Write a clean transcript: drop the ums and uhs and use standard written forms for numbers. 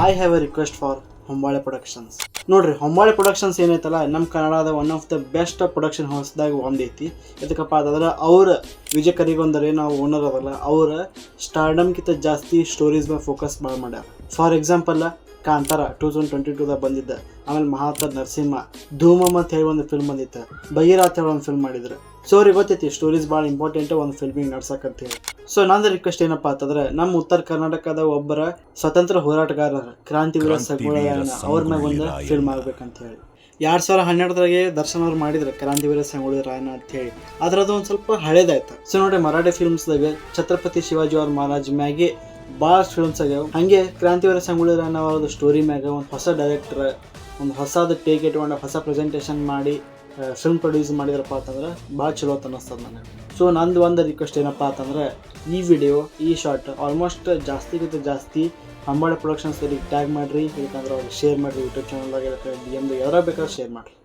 I have a request for Hombale productions. ನೋಡ್ರಿ, Hombale productions ಏನೈತಲ್ಲ, ನಮ್ಮ ಕನ್ನಡದ one of the best production ಹೌಸ್ದಾಗ ಒಂದೈತಿ. ಎದಕ್ಕಪ್ಪ ಅಂತಂದ್ರೆ ಅವ್ರ ವಿಜಯ್ ಕರಿಗೊಂದರೆ ನಾವು ಓನರ್ ಅದಲ್ಲ, ಅವ್ರ ಸ್ಟಾರ್ಡಮ್ಗಿಂತ ಜಾಸ್ತಿ ಸ್ಟೋರೀಸ್ ಮೇಲೆ ಫೋಕಸ್ ಭಾಳ ಮಾಡ್ಯಾರ. ಫಾರ್ ಎಕ್ಸಾಂಪಲ್ ಕಾಂತಾರ 2022ದಾಗ ಬಂದಿದ್ದ, ಆಮೇಲೆ ಮಹಾವತಾರ್ ನರಸಿಂಹ, ಧೂಮಮ್ ಅಂತ ಹೇಳಿ ಒಂದು ಫಿಲ್ಮ್ ಬಂದಿತ್ತು, ಭಗೀರ ಅಂತ ಹೇಳಿ ಒಂದು ಫಿಲ್ಮ್ ಮಾಡಿದ್ರು. ಸೊ ಅವ್ರಿಗೆ ಗೊತ್ತೈತಿ ಸ್ಟೋರೀಸ್ ಭಾಳ ಇಂಪಾರ್ಟೆಂಟ್ ಒಂದು ಫಿಲ್ಮಿಂಗ್ ನಡ್ಸಕ್ಕಂತ ಹೇಳಿ. ಸೊ ನಂದು ರಿಕ್ವೆಸ್ಟ್ ಏನಪ್ಪ ಅಂತಂದ್ರೆ, ನಮ್ಮ ಉತ್ತರ ಕರ್ನಾಟಕದ ಒಬ್ಬರ ಸ್ವತಂತ್ರ ಹೋರಾಟಗಾರರ ಕ್ರಾಂತಿವೀರ ಸಂಗೊಳ್ಳಿ ಅವ್ರ ಮ್ಯಾಗ ಒಂದು ಫಿಲ್ಮ್ ಆಗ್ಬೇಕಂತ ಹೇಳಿ 2012 ದರ್ಶನ್ ಅವ್ರು ಮಾಡಿದ್ರು ಕ್ರಾಂತಿವೀರ ಸಂಗೊಳ್ಳಿ ರಾಯಣ್ಣ ಅಂತ ಹೇಳಿ. ಅದ್ರದ್ದು ಒಂದು ಸ್ವಲ್ಪ ಹಳೇದಾಯ್ತು. ಸೊ ನೋಡ್ರಿ, ಮರಾಠಿ ಫಿಲ್ಮ್ಸ್ದಾಗ ಛತ್ರಪತಿ ಶಿವಾಜಿ ಅವ್ರ ಮಹಾರಾಜ್ ಮ್ಯಾಗೆ ಭಾಳಷ್ಟು ಫಿಲ್ಮ್ಸ್ ಆಗ್ಯಾವ. ಹಾಗೆ ಕ್ರಾಂತಿವೀರ ಸಂಗೊಳ್ಳಿ ರಾಯಣ್ಣ ಅವ್ರದ್ದು ಸ್ಟೋರಿ ಮ್ಯಾಗ ಒಂದು ಹೊಸ ಡೈರೆಕ್ಟರ್ ಒಂದು ಹೊಸದು ಟೇಕ್ ಇಟ್ಕೊಂಡು ಹೊಸ ಪ್ರೆಸೆಂಟೇಷನ್ ಮಾಡಿ ಫಿಲ್ಮ್ ಪ್ರೊಡ್ಯೂಸ್ ಮಾಡಿದ್ರಪ್ಪ ಅಂತಂದ್ರೆ ಭಾಳ ಚಲೋ ಅಂತ ಅನ್ನಿಸ್ತದೆ ನನಗೆ. ಸೊ ನಂದು ಒಂದು ರಿಕ್ವೆಸ್ಟ್ ಏನಪ್ಪ ಅಂತಂದ್ರೆ, ಈ ವಿಡಿಯೋ ಈ ಶಾರ್ಟ್ ಆಲ್ಮೋಸ್ಟ್ ಜಾಸ್ತಿಗಿಂತ ಜಾಸ್ತಿ ಹೊಂಬಾಳೆ ಪ್ರೊಡಕ್ಷನ್ಸ್ ಟ್ಯಾಗ್ ಮಾಡಿರಿ, ಯಾಕಂದ್ರೆ ಅವ್ರಿಗೆ ಶೇರ್ ಮಾಡಿರಿ, ಯೂಟ್ಯೂಬ್ ಚಾನಲ್ದಾಗ, DM ಯಾವ್ದು ಬೇಕಾದ್ರೆ ಶೇರ್ ಮಾಡಿರಿ.